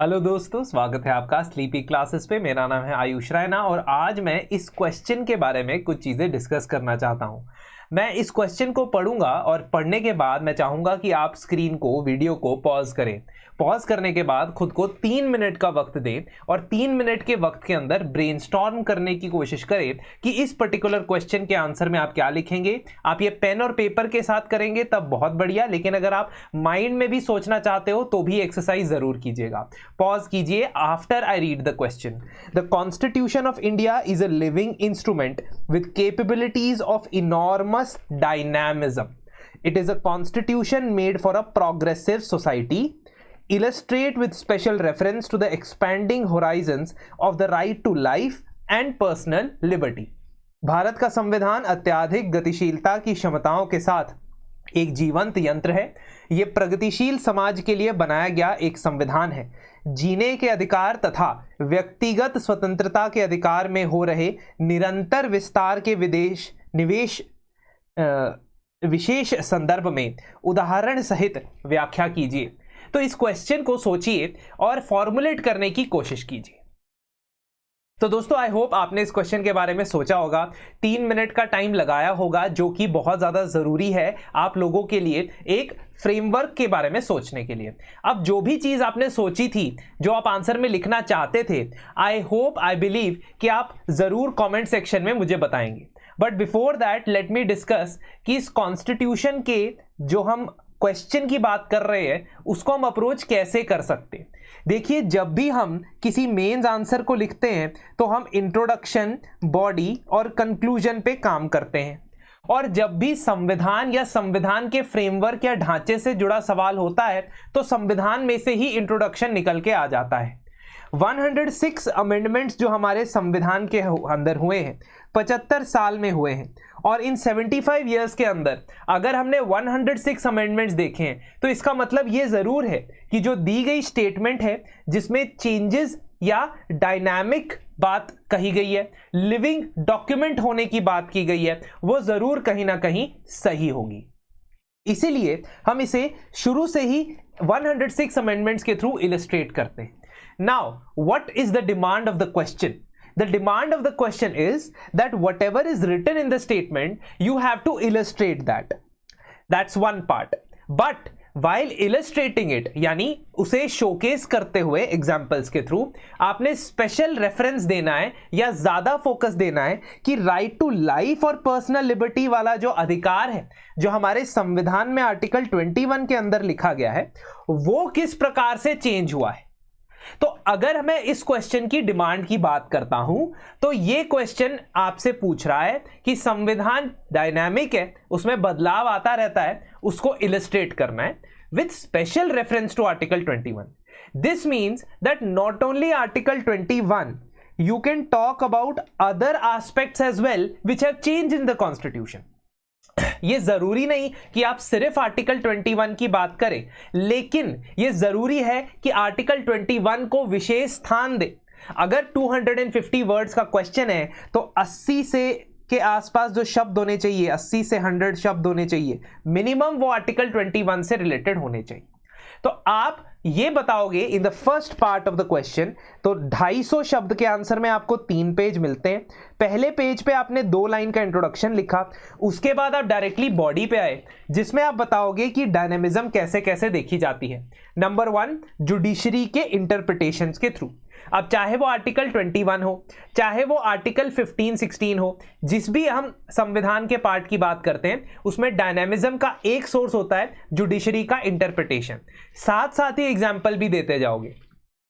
Hello दोस्तों, स्वागत है आपका स्लीपी क्लासेस पे। मेरा नाम है आयुष रैना और आज मैं इस क्वेश्चन के बारे में कुछ चीज़ें डिस्कस करना चाहता हूँ। मैं इस क्वेश्चन को पढ़ूंगा और पढ़ने के बाद मैं चाहूँगा कि आप स्क्रीन को, वीडियो को पॉज करें। पॉज करने के बाद खुद को 3 मिनट का वक्त दें और 3 मिनट के वक्त के अंदर ब्रेनस्टॉर्म करने की कोशिश करें कि इस पर्टिकुलर क्वेश्चन के आंसर में आप क्या लिखेंगे। आप ये पेन और पेपर के साथ करेंगे तब बहुत बढ़िया, लेकिन अगर आप माइंड में भी सोचना चाहते हो तो भी एक्सरसाइज जरूर कीजिएगा। पॉज कीजिए after I read the question. The constitution of India is a living instrument with capabilities of enormous dynamism. It is a constitution made for a progressive society. Illustrate with special reference to the expanding horizons of the right to life and personal liberty. Bharat का संविधान अत्याधिक गतिशीलता की क्षमताओं के साथ एक जीवंत यंत्र है। यह प्रगतिशील समाज के लिए बनाया गया एक संविधान है। जीने के अधिकार तथा व्यक्तिगत स्वतंत्रता के अधिकार में हो रहे निरंतर विस्तार के विशेष संदर्भ में उदाहरण सहित व्याख्या कीजिए। तो इस क्वेश्चन को सोचिए और फॉर्मुलेट करने की कोशिश कीजिए। तो दोस्तों, आई होप आपने इस क्वेश्चन के बारे में सोचा होगा, 3 मिनट का टाइम लगाया होगा, जो कि बहुत ज़्यादा ज़रूरी है आप लोगों के लिए एक फ्रेमवर्क के बारे में सोचने के लिए। अब जो भी चीज़ आपने सोची थी, जो आप आंसर में लिखना चाहते थे, आई होप, आई बिलीव कि आप ज़रूर कमेंट सेक्शन में मुझे बताएंगे। But before that let me discuss कि इस कॉन्स्टिट्यूशन के जो हम क्वेश्चन की बात कर रहे हैं उसको हम अप्रोच कैसे कर सकते हैं। देखिए, जब भी हम किसी मेंस आंसर को लिखते हैं तो हम इंट्रोडक्शन, बॉडी और कंक्लूजन पे काम करते हैं, और जब भी संविधान या संविधान के फ्रेमवर्क या ढांचे से जुड़ा सवाल होता है तो संविधान में से ही इंट्रोडक्शन निकल के आ जाता है। 106 अमेंडमेंट्स जो हमारे संविधान के अंदर हुए हैं 75 साल में हुए हैं, और इन 75 ईयर्स के अंदर अगर हमने 106 अमेंडमेंट्स देखे हैं तो इसका मतलब ये ज़रूर है कि जो दी गई स्टेटमेंट है जिसमें चेंजेस या डायनामिक बात कही गई है, लिविंग डॉक्यूमेंट होने की बात की गई है, वो ज़रूर कहीं ना कहीं सही होगी। इसीलिए हम इसे शुरू से ही 106 अमेंडमेंट्स के थ्रू इलस्ट्रेट करते हैं। Now, what is the demand of the question? The demand of the question is that whatever is written in the statement, you have to illustrate that. That's one part. But while illustrating it, यानी उसे showcase करते हुए examples के through, आपने special reference देना है या ज़्यादा फोकस देना है कि राइट टू लाइफ और पर्सनल लिबर्टी वाला जो अधिकार है, जो हमारे संविधान में आर्टिकल 21 के अंदर लिखा गया है, वो किस प्रकार से चेंज हुआ है। तो अगर मैं इस क्वेश्चन की डिमांड की बात करता हूं तो ये क्वेश्चन आपसे पूछ रहा है कि संविधान डायनामिक है, उसमें बदलाव आता रहता है, उसको इलस्ट्रेट करना है with special reference to article 21। This means that not only article 21, you can talk about other aspects as well which have changed in the constitution. ये जरूरी नहीं कि आप सिर्फ आर्टिकल 21 की बात करें, लेकिन ये जरूरी है कि आर्टिकल 21 को विशेष स्थान दे। अगर 250 वर्ड्स का क्वेश्चन है तो 80 से के आसपास जो शब्द होने चाहिए, 80 से 100 शब्द होने चाहिए मिनिमम, वो आर्टिकल 21 से रिलेटेड होने चाहिए। तो आप ये बताओगे in the first part of the question, तो 250 शब्द के आंसर में आपको 3 पेज मिलते हैं। पहले पेज पे आपने 2 लाइन का इंट्रोडक्शन लिखा, उसके बाद आप डायरेक्टली बॉडी पे आए जिसमें आप बताओगे कि डायनेमिज्म कैसे कैसे देखी जाती है। नंबर 1, जुडिशरी के इंटरप्रिटेशंस के थ्रू। अब चाहे वो आर्टिकल 21 हो, चाहे वो आर्टिकल 15-16 हो, जिस भी हम संविधान के पार्ट की बात करते हैं उसमें डायनेमिज्म का एक सोर्स होता है जुडिशरी का इंटरप्रिटेशन। साथ साथ ही एग्जाम्पल भी देते जाओगे।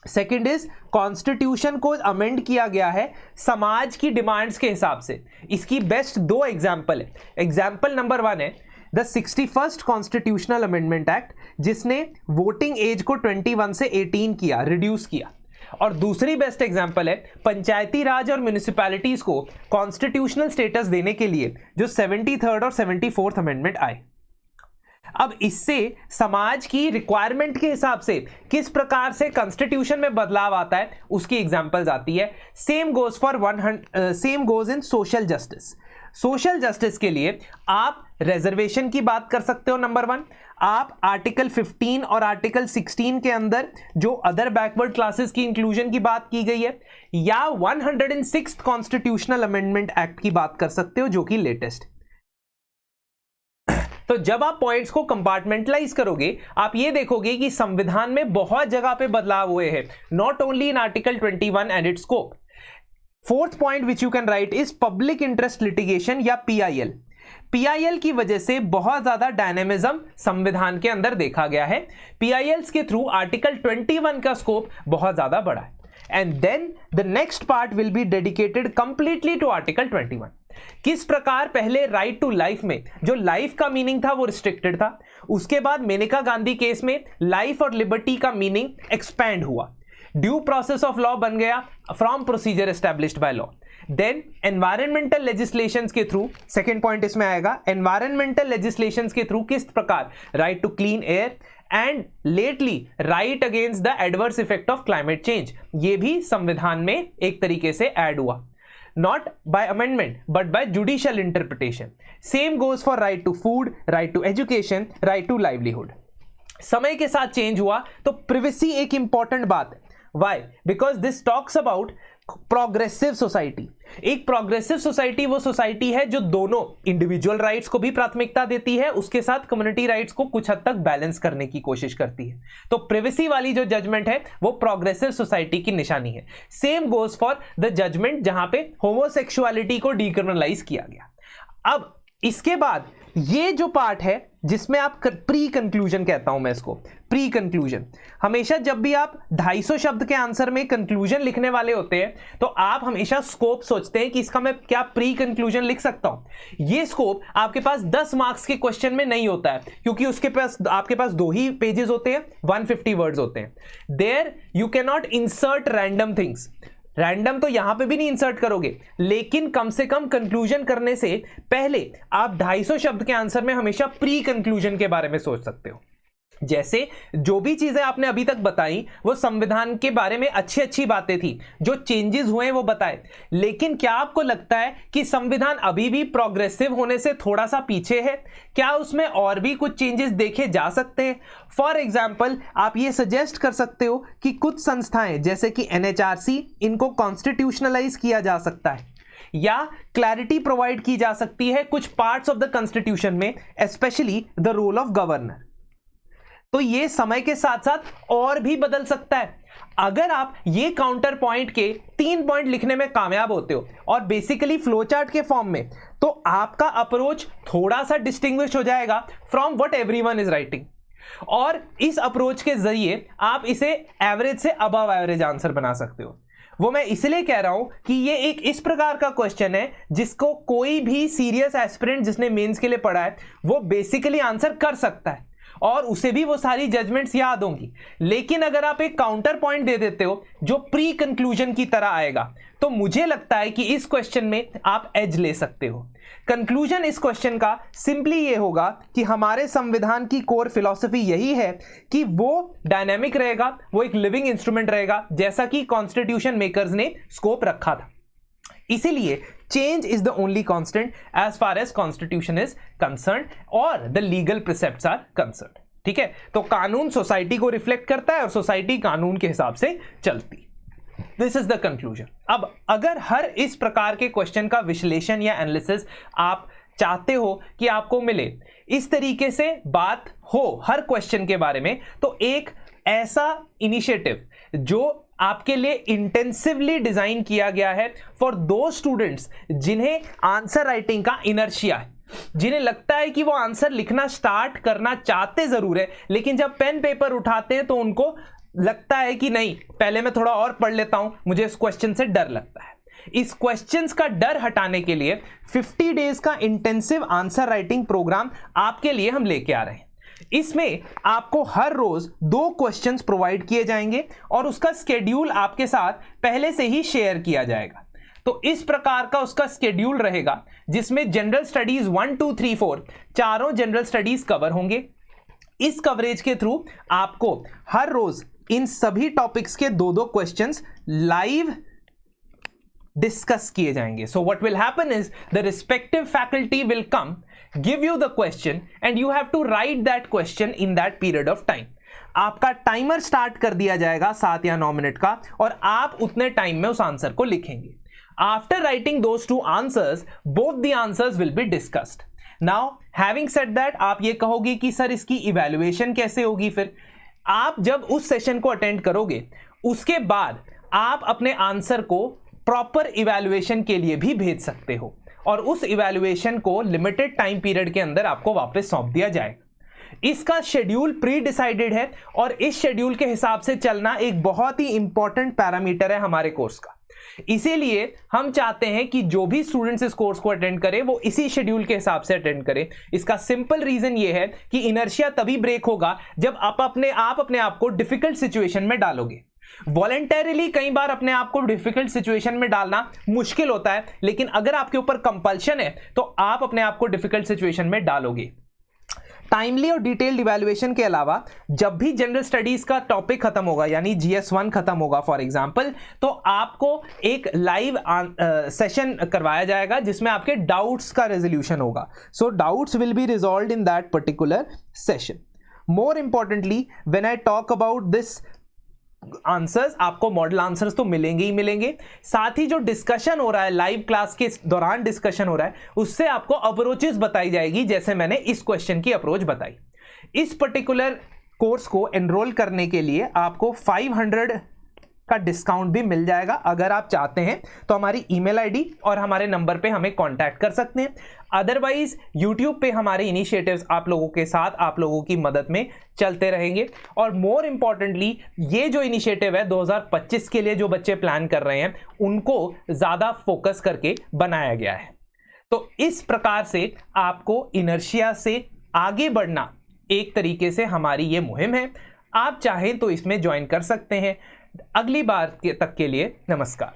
सेकेंड इज कॉन्स्टिट्यूशन को अमेंड किया गया है समाज की डिमांड्स के हिसाब से। इसकी बेस्ट 2 एग्जाम्पल है। एग्जाम्पल नंबर 1 है the 61st constitutional amendment act, जिसने वोटिंग एज को 21 से 18 किया, रिड्यूस किया। और दूसरी बेस्ट एग्जांपल है पंचायती राज और म्युनिसिपैलिटीज को कॉन्स्टिट्यूशनल स्टेटस देने के लिए जो 73rd और 74th अमेंडमेंट आए। अब इससे समाज की रिक्वायरमेंट के हिसाब से किस प्रकार से कॉन्स्टिट्यूशन में बदलाव आता है उसकी एग्जांपल्स आती है। Same goes in social justice. Social justice के लिए आप रिजर्वेशन की बात कर सकते हो, नंबर 1। आप आर्टिकल 15 और आर्टिकल 16 के अंदर जो अदर बैकवर्ड क्लासेस की इंक्लूजन की बात की गई है, या 106th कॉन्स्टिट्यूशनल अमेंडमेंट एक्ट की बात कर सकते हो, जो कि लेटेस्ट। तो जब आप पॉइंट्स को कंपार्टमेंटलाइज करोगे, आप ये देखोगे कि संविधान में बहुत जगह पे बदलाव हुए हैं, not only in article 21 and it's scope. Fourth point which you can write is public interest litigation या पीआईएल। पीआईएल की वजह से बहुत ज्यादा डायनेमिज्म संविधान के अंदर देखा गया है। पीआईएल्स के थ्रू आर्टिकल 21 का स्कोप बहुत ज्यादा बढ़ा है। And then the next part will be dedicated completely to article 21। किस प्रकार पहले राइट टू लाइफ में जो लाइफ का मीनिंग था वो रिस्ट्रिक्टेड था, उसके बाद मेनका गांधी केस में लाइफ और लिबर्टी का मीनिंग एक्सपैंड हुआ, ड्यू प्रोसेस ऑफ लॉ बन गया from procedure established by law. Then environmental legislations के थ्रू, सेकेंड पॉइंट इसमें आएगा, एनवायरमेंटल लेजिस्लेशंस के थ्रू किस प्रकार right to clean air and lately right against the adverse effect of climate change, ये भी संविधान में एक तरीके से ऐड हुआ, not by amendment but by judicial interpretation. Same goes for right to food, right to education, right to livelihood. समय के साथ चेंज हुआ तो प्रिवेसी एक इंपॉर्टेंट बात है। Why? Because this talks about progressive society. एक प्रोग्रेसिव सोसाइटी वो सोसाइटी है जो दोनों इंडिविजुअल राइट्स को भी प्राथमिकता देती है, उसके साथ कम्युनिटी राइट्स को कुछ हद तक बैलेंस करने की कोशिश करती है। तो प्रिवेसी वाली जो जजमेंट है वो प्रोग्रेसिव सोसाइटी की निशानी है। Same goes for the judgement जहां पे होमोसेक्सुअलिटी को डिक्रिमिनलाइज किया गया। अब इसके बाद ये जो पार्ट है जिसमें आप प्री कंक्लूजन कहता हूं मैं इसको, प्री कंक्लूजन। हमेशा जब भी आप 250 शब्द के आंसर में कंक्लूजन लिखने वाले होते हैं तो आप हमेशा स्कोप सोचते हैं कि इसका मैं क्या प्री कंक्लूजन लिख सकता हूं। ये स्कोप आपके पास 10 मार्क्स के क्वेश्चन में नहीं होता है, क्योंकि उसके पास आपके पास 2 ही पेजेस होते हैं, 150 वर्ड्स होते हैं। There you can not insert random things. Random तो यहां पे भी नहीं इंसर्ट करोगे, लेकिन कम से कम कंक्लूजन करने से पहले आप 250 शब्द के आंसर में हमेशा प्री कंक्लूजन के बारे में सोच सकते हो। जैसे जो भी चीजें आपने अभी तक बताई वो संविधान के बारे में अच्छी अच्छी बातें थी, जो चेंजेस हुए वो बताए, लेकिन क्या आपको लगता है कि संविधान अभी भी प्रोग्रेसिव होने से थोड़ा सा पीछे है? क्या उसमें और भी कुछ चेंजेस देखे जा सकते हैं? फॉर एग्जाम्पल आप ये सजेस्ट कर सकते हो कि कुछ संस्थाएं जैसे कि NHRC, इनको कॉन्स्टिट्यूशनलाइज किया जा सकता है, या क्लैरिटी प्रोवाइड की जा सकती है कुछ पार्ट्स ऑफ द कॉन्स्टिट्यूशन में, specially the role of governor. तो ये समय के साथ साथ और भी बदल सकता है। अगर आप ये काउंटर पॉइंट के 3 पॉइंट लिखने में कामयाब होते हो और बेसिकली फ्लो चार्ट के फॉर्म में, तो आपका अप्रोच थोड़ा सा डिस्टिंग्विश हो जाएगा from what everyone is writing, और इस अप्रोच के जरिए आप इसे एवरेज से अबव एवरेज आंसर बना सकते हो। वो मैं इसलिए कह रहा हूं कि ये एक इस प्रकार का क्वेश्चन है जिसको कोई भी सीरियस एस्पिरेंट जिसने मेंस के लिए पढ़ा है वो बेसिकली आंसर कर सकता है, और उसे भी वो सारी जजमेंट्स याद होंगी। लेकिन अगर आप एक काउंटर पॉइंट दे देते हो जो प्री कंक्लूजन की तरह आएगा, तो मुझे लगता है कि इस क्वेश्चन में आप एज ले सकते हो। कंक्लूजन इस क्वेश्चन का सिंपली ये होगा कि हमारे संविधान की कोर फिलॉसफी यही है कि वो डायनेमिक रहेगा, वो एक लिविंग इंस्ट्रूमेंट रहेगा, जैसा कि कॉन्स्टिट्यूशन मेकर्स ने स्कोप रखा था। इसीलिए change is the only constant as far as constitution is concern और the legal precepts are concern. ठीक है, तो कानून सोसाइटी को रिफ्लेक्ट करता है और सोसाइटी कानून के हिसाब से चलती। This is the conclusion. अब अगर हर इस प्रकार के क्वेश्चन का विश्लेषण या एनालिसिस आप चाहते हो कि आपको मिले, इस तरीके से बात हो हर क्वेश्चन के बारे में, तो एक ऐसा इनिशिएटिव जो आपके लिए इंटेंसिवली डिजाइन किया गया है फॉर दो स्टूडेंट्स जिन्हें आंसर राइटिंग का इनर्शिया है, जिन्हें लगता है कि वो आंसर लिखना स्टार्ट करना चाहते जरूर है, लेकिन जब पेन पेपर उठाते हैं तो उनको लगता है कि नहीं, पहले मैं थोड़ा और पढ़ लेता हूं, मुझे इस क्वेश्चन से डर लगता है। इस क्वेश्चंस का डर हटाने के लिए 50 डेज का इंटेंसिव आंसर राइटिंग प्रोग्राम आपके लिए हम लेके आ रहे हैं। इसमें आपको हर रोज 2 क्वेश्चंस प्रोवाइड किए जाएंगे और उसका स्केड्यूल आपके साथ पहले से ही शेयर किया जाएगा। तो इस प्रकार का उसका स्केड्यूल रहेगा जिसमें जनरल स्टडीज 1, 2, 3, 4 चारों जनरल स्टडीज कवर होंगे। इस कवरेज के थ्रू आपको हर रोज इन सभी टॉपिक्स के 2-2 क्वेश्चंस लाइव डिस्कस किए जाएंगे. So what will happen is the respective faculty will come, give you the question and you have to write that question in that period of time. आपका timer start कर दिया जाएगा 7 या 9 minute का और आप उतने टाइम में उस आंसर को लिखेंगे. After writing those two answers, both the answers will be discussed. Now having said that, आप ये कहोगे कि सर इसकी इवैल्यूएशन कैसे होगी. फिर आप जब उस सेशन को अटेंड करोगे उसके बाद आप अपने आंसर को प्रॉपर इवैल्यूएशन के लिए भी भेज सकते हो और उस इवैल्यूएशन को लिमिटेड टाइम पीरियड के अंदर आपको वापस सौंप दिया जाएगा. इसका शेड्यूल प्री डिसाइडेड है और इस शेड्यूल के हिसाब से चलना एक बहुत ही इंपॉर्टेंट पैरामीटर है हमारे कोर्स का. इसीलिए हम चाहते हैं कि जो भी स्टूडेंट्स इस कोर्स को अटेंड करें वो इसी शेड्यूल के हिसाब से अटेंड करें. इसका सिंपल रीजन ये है कि इनर्शिया तभी ब्रेक होगा जब आप अपने आप को डिफिकल्ट सिचुएशन में डालोगे. वॉलेंटरीली कई बार अपने आप को डिफिकल्ट सिचुएशन में डालना मुश्किल होता है, लेकिन अगर आपके ऊपर कंपल्शन है तो आप अपने आप को डिफिकल्ट सिचुएशन में डालोगे. टाइमली और डिटेल्ड इवैल्यूएशन के अलावा जब भी जनरल स्टडीज का टॉपिक खत्म होगा, यानी GS1 खत्म होगा फॉर एग्जांपल, तो आपको एक लाइव सेशन करवाया जाएगा जिसमें आपके डाउट्स का रेजोल्यूशन होगा. So doubts will be resolved in that particular session. More importantly, when I talk about this answers, आपको मॉडल आंसर्स तो मिलेंगे ही मिलेंगे, साथ ही जो डिस्कशन हो रहा है लाइव क्लास के दौरान डिस्कशन हो रहा है उससे आपको अप्रोचेस बताई जाएगी, जैसे मैंने इस क्वेश्चन की अप्रोच बताई. इस पर्टिकुलर कोर्स को एनरोल करने के लिए आपको 500 का डिस्काउंट भी मिल जाएगा. अगर आप चाहते हैं तो हमारी ईमेल आईडी और हमारे नंबर पे हमें कांटेक्ट कर सकते हैं. अदरवाइज यूट्यूब पे हमारे इनिशिएटिव्स आप लोगों के साथ, आप लोगों की मदद में चलते रहेंगे. और मोर इंपॉर्टेंटली, ये जो इनिशिएटिव है 2025 के लिए जो बच्चे प्लान कर रहे हैं उनको ज्यादा फोकस करके बनाया गया है. तो इस प्रकार से आपको इनर्शिया से आगे बढ़ना एक तरीके से हमारी ये मुहिम है. आप चाहें तो इसमें ज्वाइन कर सकते हैं. अगली बार तक के लिए नमस्कार.